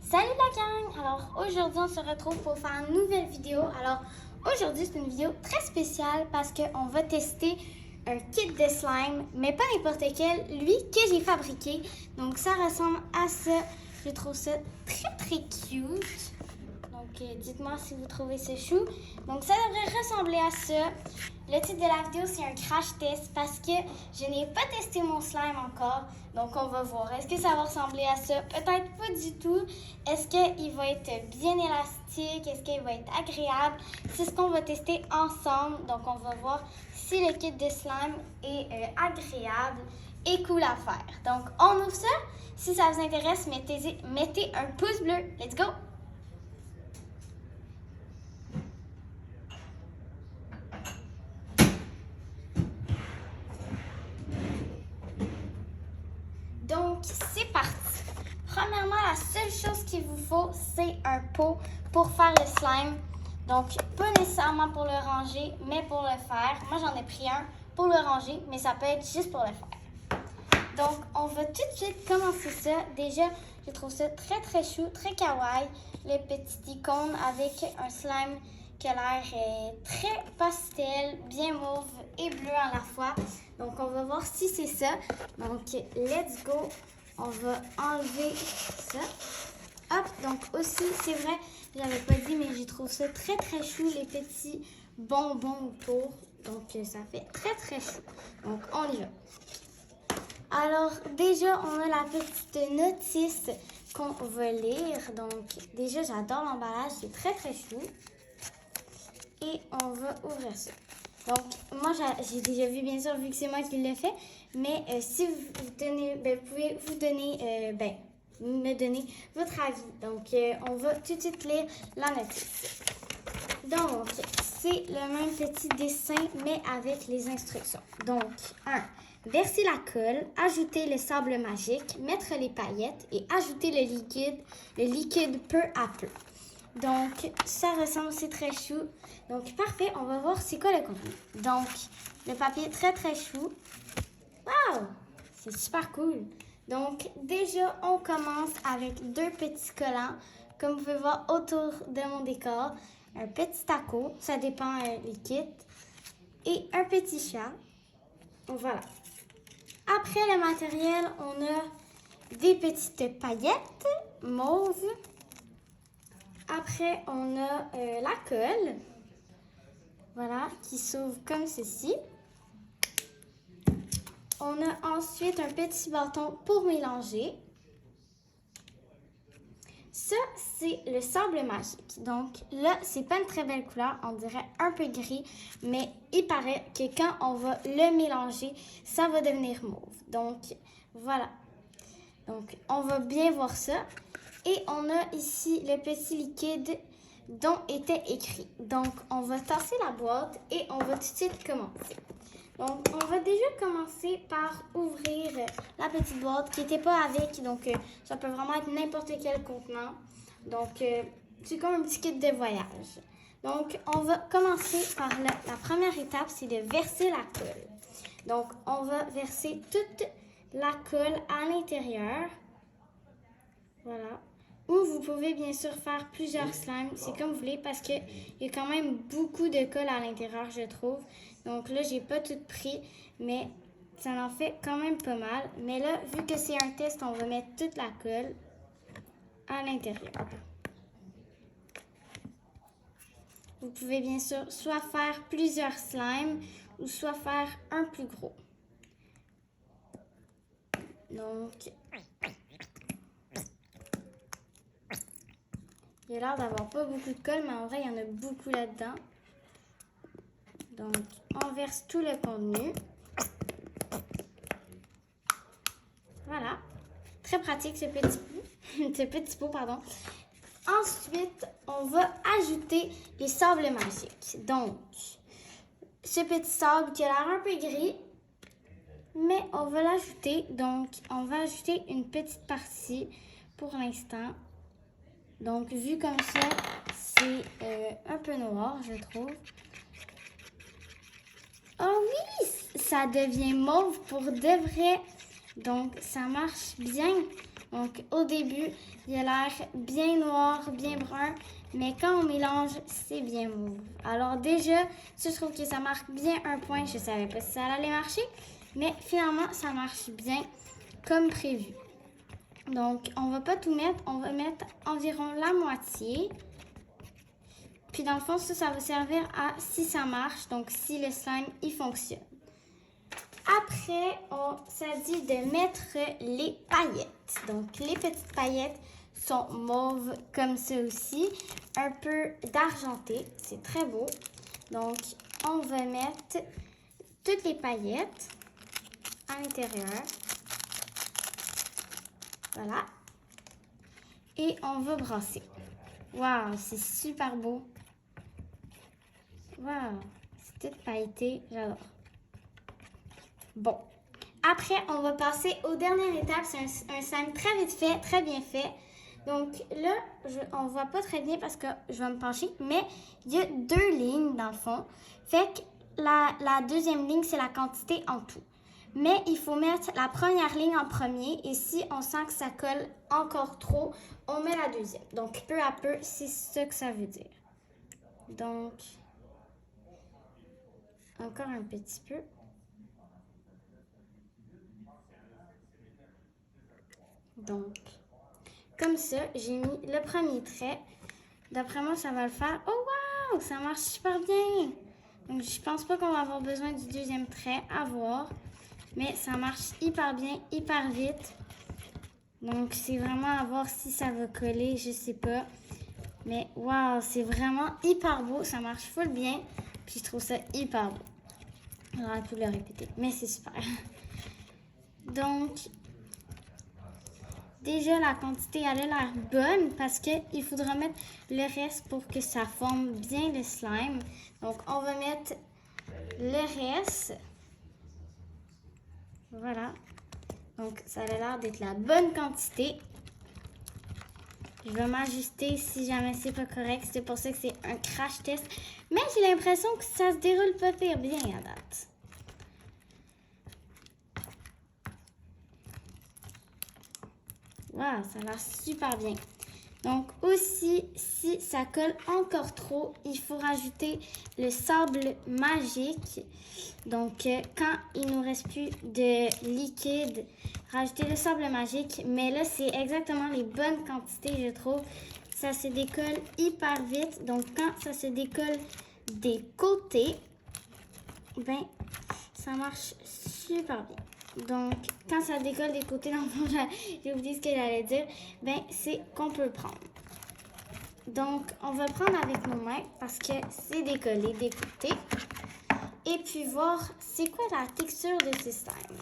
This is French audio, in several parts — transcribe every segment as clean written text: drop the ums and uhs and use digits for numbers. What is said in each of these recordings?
Salut la gang! Alors aujourd'hui on se retrouve pour faire une nouvelle vidéo. Alors aujourd'hui c'est une vidéo très spéciale parce qu'on va tester un kit de slime, mais pas n'importe quel, lui que j'ai fabriqué. Donc ça ressemble à ça. Je trouve ça très cute. Donc dites-moi si vous trouvez ce chou. Donc ça devrait ressembler à ça. Le titre de la vidéo c'est un crash test parce que je n'ai pas testé mon slime encore. Donc on va voir. Est-ce que ça va ressembler à ça? Peut-être pas du tout. Est-ce qu'il va être bien élastique? Est-ce qu'il va être agréable? C'est ce qu'on va tester ensemble. Donc on va voir si le kit de slime est agréable et cool à faire. Donc on ouvre ça. Si ça vous intéresse, mettez un pouce bleu. Let's go! Donc, c'est parti. Premièrement, la seule chose qu'il vous faut, c'est un pot pour faire le slime. Donc, pas nécessairement pour le ranger, mais pour le faire. Moi, j'en ai pris un pour le ranger, mais ça peut être juste pour le faire. Donc, on va tout de suite commencer ça. Déjà, je trouve ça très chou, très kawaii. Le petit icône avec un slime qui a l'air très pastel, bien mauve et bleu à la fois. Donc, on va voir si c'est ça. Donc, let's go. On va enlever ça. Hop, donc aussi, c'est vrai, je l'avais pas dit, mais je trouve ça très chou, les petits bonbons autour. Donc, ça fait très chou. Donc, on y va. Alors, déjà, on a la petite notice qu'on va lire. Donc, déjà, j'adore l'emballage, c'est très chou. Et on va ouvrir ça. Donc, moi, j'ai déjà vu, bien sûr, vu que c'est moi qui l'ai fait. Mais si vous donnez, vous pouvez vous donner, me donner votre avis. Donc, on va tout de suite lire la notice. Donc, c'est le même petit dessin, mais avec les instructions. Donc, 1. Verser la colle, ajouter le sable magique, mettre les paillettes et ajouter le liquide peu à peu. Donc, ça ressemble, c'est très chou. Donc, parfait, on va voir c'est quoi le contenu. Donc, le papier très chou. Wow! C'est super cool. Donc, déjà, on commence avec 2 petits collants. Comme vous pouvez voir autour de mon décor, un petit taco, ça dépend les kits, et un petit chat. Voilà. Après le matériel, on a des petites paillettes mauves. Après, on a la colle, voilà, qui s'ouvre comme ceci. On a ensuite un petit bâton pour mélanger. Ça, c'est le sable magique. Donc là, c'est pas une très belle couleur, on dirait un peu gris, mais il paraît que quand on va le mélanger, ça va devenir mauve. Donc voilà. Donc on va bien voir ça. Et on a ici le petit liquide dont était écrit. Donc, on va tasser la boîte et on va tout de suite commencer. Donc, on va déjà commencer par ouvrir la petite boîte qui n'était pas avec. Donc, ça peut vraiment être n'importe quel contenant. Donc, c'est comme un petit kit de voyage. Donc, on va commencer par la première étape, c'est de verser la colle. Donc, on va verser toute la colle à l'intérieur. Voilà. Ou vous pouvez bien sûr faire plusieurs slimes, c'est comme vous voulez parce qu'il y a quand même beaucoup de colle à l'intérieur, je trouve. Donc là, j'ai pas tout pris, mais ça en fait quand même pas mal. Mais là, vu que c'est un test, on va mettre toute la colle à l'intérieur. Vous pouvez bien sûr soit faire plusieurs slimes ou soit faire un plus gros. Donc, il a l'air d'avoir pas beaucoup de colle, mais en vrai, il y en a beaucoup là-dedans. Donc, on verse tout le contenu. Voilà. Très pratique ce petit pot, pardon. Ensuite, on va ajouter les sables magiques. Donc, ce petit sable qui a l'air un peu gris, mais on va l'ajouter. Donc, on va ajouter une petite partie pour l'instant. Donc, vu comme ça, c'est un peu noir, je trouve. Oh oui, ça devient mauve pour de vrai. Donc, ça marche bien. Donc, au début, il a l'air bien noir, bien brun, mais quand on mélange, c'est bien mauve. Alors déjà, je trouve que ça marque bien un point. Je savais pas si ça allait marcher, mais finalement, ça marche bien comme prévu. Donc, on va pas tout mettre, on va mettre environ la moitié. Puis dans le fond, ça va servir à si ça marche, donc si le slime, il fonctionne. Après, ça dit de mettre les paillettes. Donc, les petites paillettes sont mauves comme ça aussi, un peu d'argenté. C'est très beau. Donc, on va mettre toutes les paillettes à l'intérieur. Voilà. Et on va brasser. Waouh, c'est super beau. Waouh, c'est tout pailleté. J'adore. Bon. Après, on va passer aux dernières étapes. C'est un slime très vite fait, très bien fait. Donc là, on ne voit pas très bien parce que je vais me pencher, mais il y a 2 lignes dans le fond. Fait que la deuxième ligne, c'est la quantité en tout. Mais il faut mettre la première ligne en premier et si on sent que ça colle encore trop, on met la deuxième. Donc peu à peu, c'est ce que ça veut dire. Donc, encore un petit peu. Donc, comme ça, j'ai mis le premier trait. D'après moi, ça va le faire. Oh wow, ça marche super bien. Donc, je pense pas qu'on va avoir besoin du deuxième trait à voir. Mais ça marche hyper bien, hyper vite. Donc, c'est vraiment à voir si ça va coller, je sais pas. Mais wow, c'est vraiment hyper beau. Ça marche full bien. Puis, je trouve ça hyper beau. J'aurais pu le répéter, mais c'est super. Donc, déjà, la quantité, elle a l'air bonne parce qu'il faudra mettre le reste pour que ça forme bien le slime. Donc, on va mettre le reste. Voilà. Donc, ça a l'air d'être la bonne quantité. Je vais m'ajuster si jamais c'est pas correct. C'est pour ça que c'est un crash test. Mais j'ai l'impression que ça se déroule pas pire bien à date. Wow, ça a l'air super bien. Donc aussi, si ça colle encore trop, il faut rajouter le sable magique. Donc, quand il nous reste plus de liquide, rajouter le sable magique. Mais là, c'est exactement les bonnes quantités, je trouve. Ça se décolle hyper vite. Donc, quand ça se décolle des côtés, ben, ça marche super bien. Donc, quand ça décolle des côtés, dans le fond, j'ai oublié ce que j'allais dire, ben, c'est qu'on peut le prendre. Donc, on va prendre avec nos mains parce que c'est décollé des côtés. Et puis voir c'est quoi la texture de ce slime.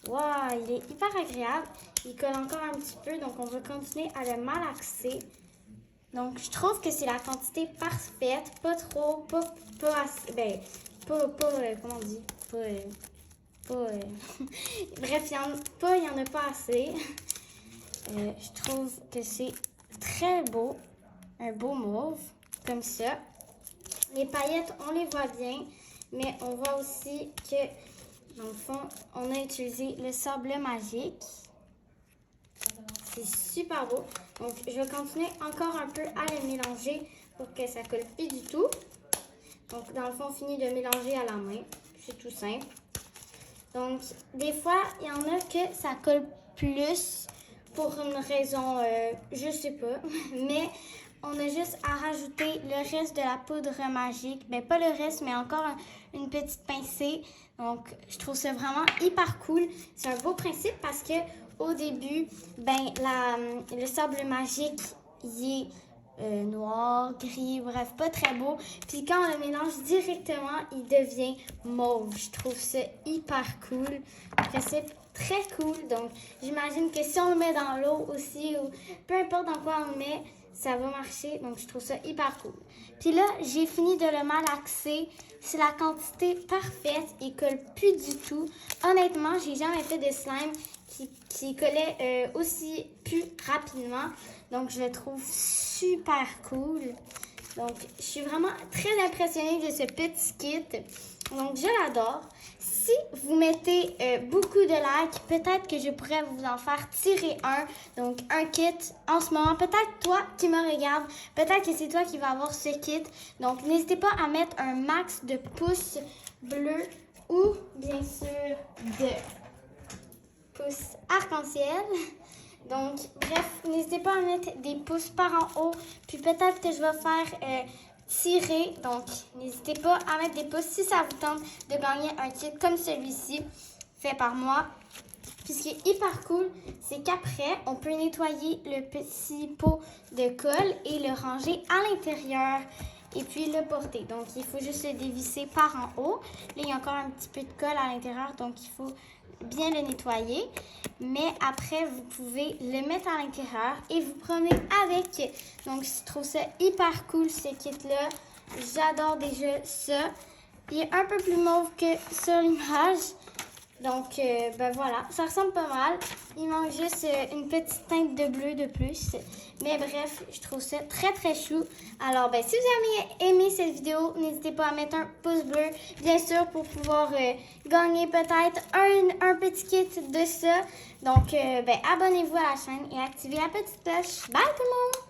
Wow, il est hyper agréable. Il colle encore un petit peu, donc on va continuer à le malaxer. Donc, je trouve que c'est la quantité parfaite. Pas trop, pas assez. Ben, comment on dit? Bref, il n'y en a pas assez. Je trouve que c'est très beau. Un beau mauve, comme ça. Les paillettes, on les voit bien. Mais on voit aussi que, dans le fond, on a utilisé le sable magique. C'est super beau. Donc, je vais continuer encore un peu à le mélanger pour que ça colle plus du tout. Donc, dans le fond, on finit de mélanger à la main. C'est tout simple. Donc, des fois, il y en a que ça colle plus pour une raison, je sais pas. Mais on a juste à rajouter le reste de la poudre magique. Ben, pas le reste, mais encore une petite pincée. Donc, je trouve ça vraiment hyper cool. C'est un beau principe parce que au début, ben, le sable magique, il est noir, gris, bref, pas très beau. Puis quand on le mélange directement, il devient mauve. Je trouve ça hyper cool. Principe très cool. Donc, j'imagine que si on le met dans l'eau aussi, ou peu importe dans quoi on le met, ça va marcher. Donc, je trouve ça hyper cool. Puis là, j'ai fini de le malaxer. C'est la quantité parfaite. Il colle plus du tout. Honnêtement, j'ai jamais fait de slime qui collait aussi plus rapidement. Donc, je le trouve super cool. Donc, je suis vraiment très impressionnée de ce petit kit. Donc, je l'adore. si vous mettez beaucoup de likes, peut-être que je pourrais vous en faire tirer un. Donc, un kit en ce moment. Peut-être toi qui me regardes, peut-être que c'est toi qui vas avoir ce kit. Donc, n'hésitez pas à mettre un max de pouces bleus ou, bien sûr, de pouces arc-en-ciel. Donc, bref, n'hésitez pas à mettre des pouces par en haut. Puis peut-être que je vais faire tirer. Donc, n'hésitez pas à mettre des pouces si ça vous tente de gagner un kit comme celui-ci, fait par moi. Puis ce qui est hyper cool, c'est qu'après, on peut nettoyer le petit pot de colle et le ranger à l'intérieur et puis le porter. Donc, il faut juste le dévisser par en haut. Là, il y a encore un petit peu de colle à l'intérieur, donc il faut bien le nettoyer. Mais après, vous pouvez le mettre à l'intérieur et vous promener avec. Donc, je trouve ça hyper cool, ce kit-là. J'adore déjà ça. Il est un peu plus mauve que sur l'image. Donc, ben voilà, ça ressemble pas mal. Il manque juste une petite teinte de bleu de plus. Mais bref, je trouve ça très, très chou. Alors, ben si vous avez aimé cette vidéo, n'hésitez pas à mettre un pouce bleu, bien sûr, pour pouvoir gagner peut-être un petit kit de ça. Donc, ben abonnez-vous à la chaîne et activez la petite cloche. Bye tout le monde!